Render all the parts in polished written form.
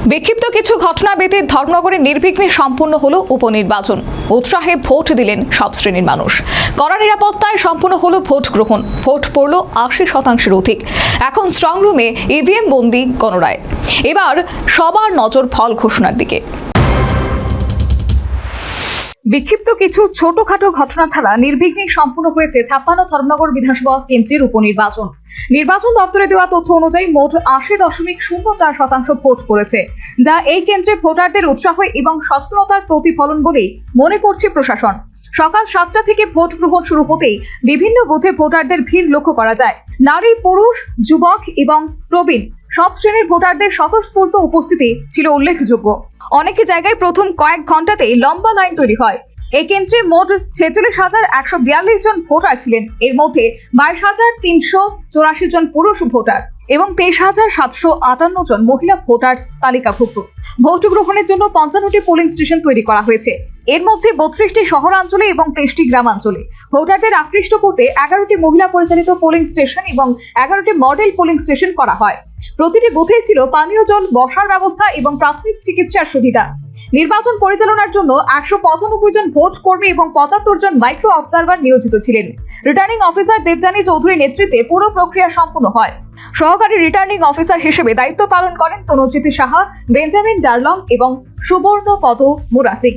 বিক্ষিপ্ত কিছু ঘটনা ব্যতীত ধর্মনগরে নির্বিঘ্নে সম্পূর্ণ হলো উপনির্বাচন। উৎসাহে ভোট দিলেন সব শ্রেণীর মানুষ। কড়া নিরাপত্তায় সম্পূর্ণ হলো ভোট গ্রহণ। ভোট পড়ল ৮০% অধিক। এখন স্ট্রং রুমে ইভিএম বন্দি গণরায়। এবার সবার নজর ফল ঘোষণার দিকে। বিক্ষিপ্ত কিছু ছোটখাটো ঘটনা ছাড়া নির্বিঘ্নে সম্পূর্ণ হয়েছে ৫৬ ধর্মনগর বিধানসভা কেন্দ্রের উপনির্বাচন। নির্বাচন দপ্তরে দেওয়া তথ্য অনুযায়ী মোট ৮০.০৪% ভোট পড়েছে, যা এই কেন্দ্রে ভোটারদের উৎসাহ এবং সচেতনতার প্রতিফলন বলেই মনে করছে প্রশাসন। সকাল ৭টা থেকে ভোট গ্রহণ শুরু হতেই বিভিন্ন বুথে ভোটারদের ভিড় লক্ষ্য করা যায়। নারী, পুরুষ, যুবক এবং প্রবীণ সব শ্রেণীর ভোটারদের স্বতঃস্ফূর্ত উপস্থিতি ছিল উল্লেখযোগ্য। অনেক জায়গায় প্রথম কয়েক ঘন্টাতেই লম্বা লাইন তৈরি হয়। এই কেন্দ্রে মোট ৪৬,১৪২ জন ভোটার ছিলেন। এর মধ্যে ২২,৩৮৪ জন পুরুষ ভোটার এবং ২৩,৭৫৮ জন মহিলা ভোটার তালিকাভুক্ত। ভোট গ্রহণের জন্য ৫৫টি পোলিং স্টেশন তৈরি করা হয়েছে। এর মধ্যে ৩২টি শহরাঞ্চলে এবং ২৩টি গ্রামাঞ্চলে। ভোটারদের আকৃষ্ট করতে ১১টি মহিলা পরিচালিত পোলিং স্টেশন এবং ১১টি মডেল পোলিং স্টেশন করা হয়। প্রতিটি বুথে ছিল পানীয় জল, বসার ব্যবস্থা এবং প্রাথমিক চিকিৎসার সুবিধা। নির্বাচন পরিচালনার জন্য ১৯৫ জন ভোট কর্মী এবং ৭৫ জন মাইক্রো অবজারভার নিয়োজিত ছিলেন। রিটার্নিং অফিসার দেবযানী চৌধুরীর নেতৃত্বে পুরো প্রক্রিয়া সম্পন্ন হয়। সহকারী রিটার্নিং অফিসার হিসেবে দায়িত্ব পালন করেন তনুজ্যোতি সাহা, বেঞ্জামিন ডারলং এবং সুবর্ণপদ মুরাসিং।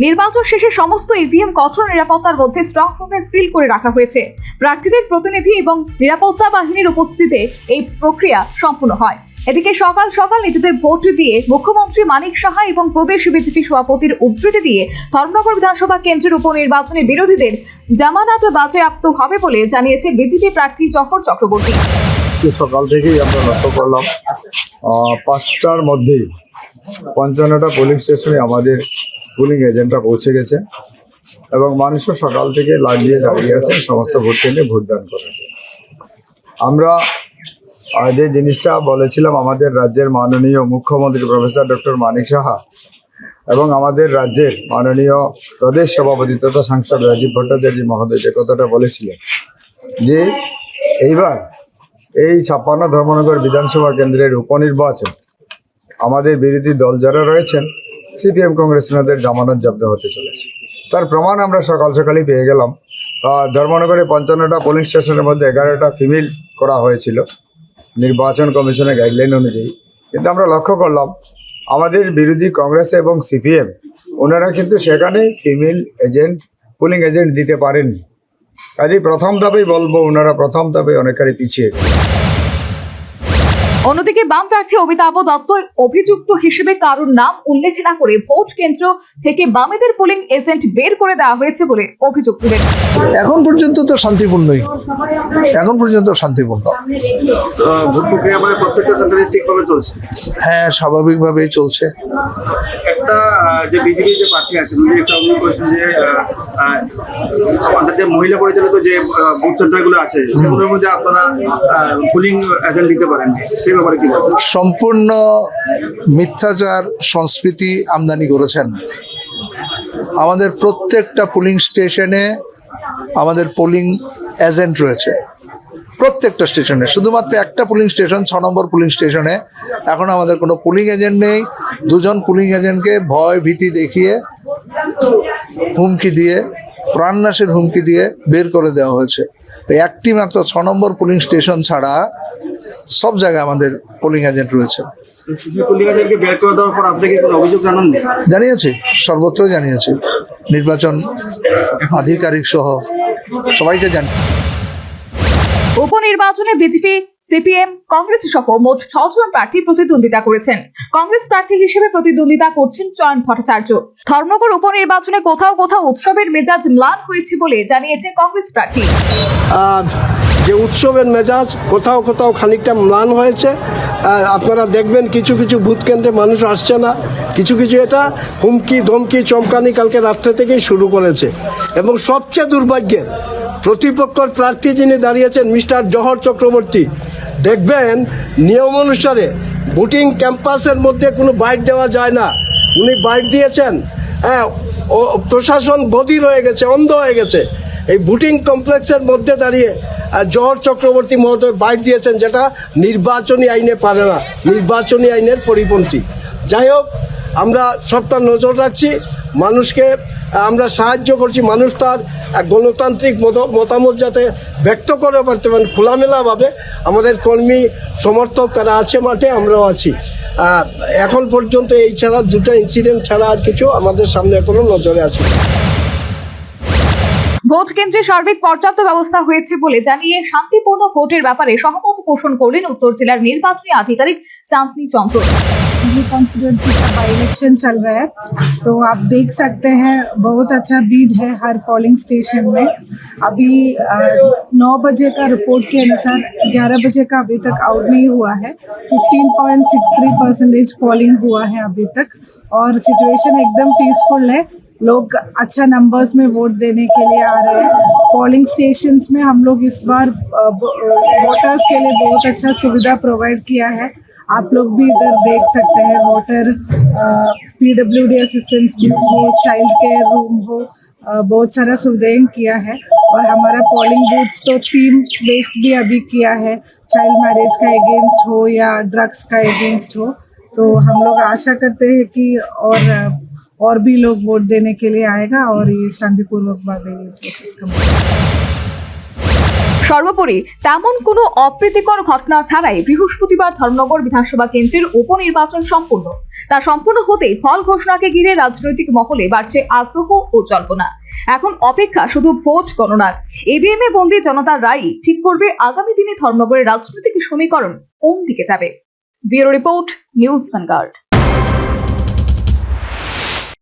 নির্বাচন শেষে সমস্ত ইভিএম কঠোর নিরাপত্তার মধ্যে স্ট্রং রুমে সিল করে রাখা হয়েছে। প্রার্থীদের প্রতিনিধি এবং নিরাপত্তা বাহিনীর উপস্থিতিতে এই প্রক্রিয়া সম্পূর্ণ হয়। এদিকে সকাল সকাল নিজেদের ভোট দিয়ে মুখ্যমন্ত্রী মানিক সাহা এবং প্রদেশ বিজেপি সভাপতির উদ্ধৃতি দিয়ে ধর্মনগর বিধানসভা কেন্দ্রের উপনির্বাচনে বিরোধীদের জামানত বাজেয়াপ্ত হবে বলে জানিয়েছে বিজেপি প্রার্থী জহর চক্রবর্তী। সকাল থেকেই আমরা লক্ষ্য করলাম ৫টার মধ্যেই ৫৫টা পোলিং স্টেশনে আমাদের পোলিং এজেন্টরা পৌঁছে গেছে এবং মানুষও সকাল থেকে লাইন দিয়ে দাঁড়িয়ে আছে সমস্ত ভোট কেন্দ্রে ভোটদান করার। আমরা যে জিনিসটা বলেছিলাম, আমাদের রাজ্যের মাননীয় মুখ্যমন্ত্রী প্রফেসর ডক্টর মানিক সাহা এবং আমাদের রাজ্যের মাননীয় প্রদেশ সভাপতি তথা সাংসদ রাজীব ভট্টাচার্য মহোদয় যে কথাটা বলেছিলেন যে এইবার এই ৫৬ ধর্মনগর বিধানসভা কেন্দ্রের উপনির্বাচন আমাদের বিরোধী দল যারা রয়েছেন সিপিএম কংগ্রেসদের জামানত জব্দ হতে চলেছে। তার প্রমাণ আমরা সকাল সকালই পেয়ে গেলাম। ধর্মনগরে ৫৫টা পোলিং স্টেশনের মধ্যে ১১টা ফিমেল করা হয়েছিল নির্বাচন কমিশনের গাইডলাইন অনুযায়ী, কিন্তু আমরা লক্ষ্য করলাম আমাদের বিরোধী কংগ্রেস এবং সিপিএম ওনারা কিন্তু সেখানে ফিমেল এজেন্ট পোলিং এজেন্ট দিতে পারেননি। কাজেই প্রথম ধাপেই বলবো ওনারা প্রথম ধাপে অনেকখানি পিছিয়ে। অন্যদিকে বাম প্রার্থী অমিতাভ দত্ত অভিযুক্ত হিসেবে কারোর নাম উল্লেখ না করে ভোট কেন্দ্র থেকে বামেদের পোলিং এজেন্ট বের করে দেওয়া হয়েছে বলে অভিযোগ তুলেন। এখন পর্যন্ত তো শান্তিপূর্ণই, এখন পর্যন্ত শান্তিপূর্ণ। ভোট প্রক্রিয়া মানে প্রত্যেকটা সেন্টারে ঠিকভাবে চলছে? হ্যাঁ, স্বাভাবিকভাবেই চলছে। একটা যে বিজেপি যে প্রার্থী আছে উনি একটা অভিযোগ করেছেন যে আমাদের যে মহিলা পরিচালিত যে বুথ সেন্টারগুলো আছে সেগুলোর মধ্যে আপনারা পোলিং এজেন্ট দিতে পারেন, সেই ব্যাপারে কি বলবেন? সম্পূর্ণ মিথ্যাচার সংস্কৃতি আমদানি করেছেন। আমাদের প্রত্যেকটা পোলিং স্টেশনে আমাদের পোলিং এজেন্ট রয়েছে, প্রত্যেকটা স্টেশনে। শুধুমাত্র একটা পোলিং স্টেশন ৬ নম্বর পোলিং স্টেশনে এখন আমাদের কোনো পোলিং এজেন্ট নেই। ২ জন পোলিং এজেন্টকে ভয় ভীতি দেখিয়ে, হুমকি দিয়ে, প্রাণনাশের হুমকি দিয়ে বের করে দেওয়া হয়েছে। একটি মাত্র ৬ নম্বর পোলিং স্টেশন ছাড়া সব জায়গায় আমাদের পোলিং এজেন্ট রয়েছে। জানিয়েছি, সর্বত্র জানিয়েছি, নির্বাচন আধিকারিক সহ সবাইকে জানি। উপনির্বাচনে বিজেপি, সিপিএম, কংগ্রেস সহ মোট ৬ জন প্রার্থী প্রতিদ্বন্দ্বিতা করেছেন। কংগ্রেস প্রার্থী হিসেবে প্রতিদ্বন্দ্বিতা করছেন চয়ন ভট্টাচার্য। ধর্মনগর উপনির্বাচনে কোথাও কোথাও উৎসবের মেজাজ ম্লান হয়েছে বলে জানিয়েছে কংগ্রেস প্রার্থী। যে উৎসবের মেজাজ কোথাও কোথাও খানিকটা ম্লান হয়েছে। আপনারা দেখবেন কিছু কিছু বুথ কেন্দ্রে মানুষ আসছে না, কিছু কিছু এটা হুমকি ধমকি চমকানি কালকে রাত্রে থেকেই শুরু করেছে। এবং সবচেয়ে দুর্ভাগ্যের প্রতিপক্ষের প্রার্থী যিনি দাঁড়িয়েছেন মিস্টার জহর চক্রবর্তী, দেখবেন নিয়ম অনুসারে ভোটিং ক্যাম্পাসের মধ্যে কোনো বাইট দেওয়া যায় না, উনি বাইট দিয়েছেন। ও প্রশাসন বধির হয়ে গেছে, অন্ধ হয়ে গেছে। এই ভোটিং কমপ্লেক্সের মধ্যে দাঁড়িয়ে জহর চক্রবর্তী মহোদয় বাইট দিয়েছেন, যেটা নির্বাচনী আইনে পারে না, নির্বাচনী আইনের পরিপন্থী। যাই হোক, আমরা সবটা নজর রাখছি, মানুষকে আমরা সাহায্য করছি, মানুষ তার গণতান্ত্রিক মতামত যাতে ব্যক্ত করে পারতে পারেন খোলামেলাভাবে। আমাদের কর্মী সমর্থক তারা আছে মাঠে, আমরাও আছি। এখন পর্যন্ত এই ছাড়া দুটো ইনসিডেন্ট ছাড়া আর কিছু আমাদের সামনে এখনো নজরে আসে। ভোট কেন্দ্রে সার্বিক পর্যাপ্ত ব্যবস্থা হয়েছে বলে জানিয়ে শান্তিপূর্ণ ভোটের ব্যাপারে সহমত পোষণ করলেন উত্তর জেলার নির্বাচনী আধিকারিক চাঁদনী চন্দ্র। ये कॉन्स्टिट्यूंसी का बाई इलेक्शन चल रहा है, तो आप देख सकते हैं बहुत अच्छा भीड़ है हर पोलिंग स्टेशन में। अभी 9 बजे का रिपोर्ट के अनुसार 11 बजे का अभी तक आउट नहीं हुआ है। 15.63% पोलिंग हुआ है अभी तक और सिचुएशन एकदम पीसफुल है। लोग अच्छा नंबर्स में वोट देने के लिए आ रहे हैं। पोलिंग स्टेशंस में हम लोग इस बार वोटर्स के लिए बहुत अच्छा सुविधा प्रोवाइड किया है। आप लोग भी इधर देख सकते हैं, वोटर PWD असिस्टेंस हो, चाइल्ड केयर रूम हो, बहुत सारा सुविधाएं किया है। और हमारा पोलिंग बूथ्स तो थीम बेस्ड भी अभी किया है, चाइल्ड मैरिज का अगेंस्ट हो या ड्रग्स का अगेंस्ट हो। तो हम लोग आशा करते हैं कि और भी लोग वोट देने के लिए आएगा और ये शांतिपूर्वक भावे प्रोसेस कंप्लीट। সর্বোপরি তেমন কোনো অপ্রীতিকর ঘটনা ছাড়াই বৃহস্পতিবার ধর্মনগর বিধানসভা কেন্দ্রের উপনির্বাচন সম্পূর্ণ। তা সম্পূর্ণ হতেই ফল ঘোষণাকে ঘিরে রাজনৈতিক মহলে বাড়ছে আগ্রহ ও জল্পনা। এখন অপেক্ষা শুধু ভোট গণনার। EVM এ বন্দী জনতার রায় ঠিক করবে আগামী দিনে ধর্মনগরের রাজনৈতিক সমীকরণ কোন দিকে যাবে। Bureau report, news vanguard.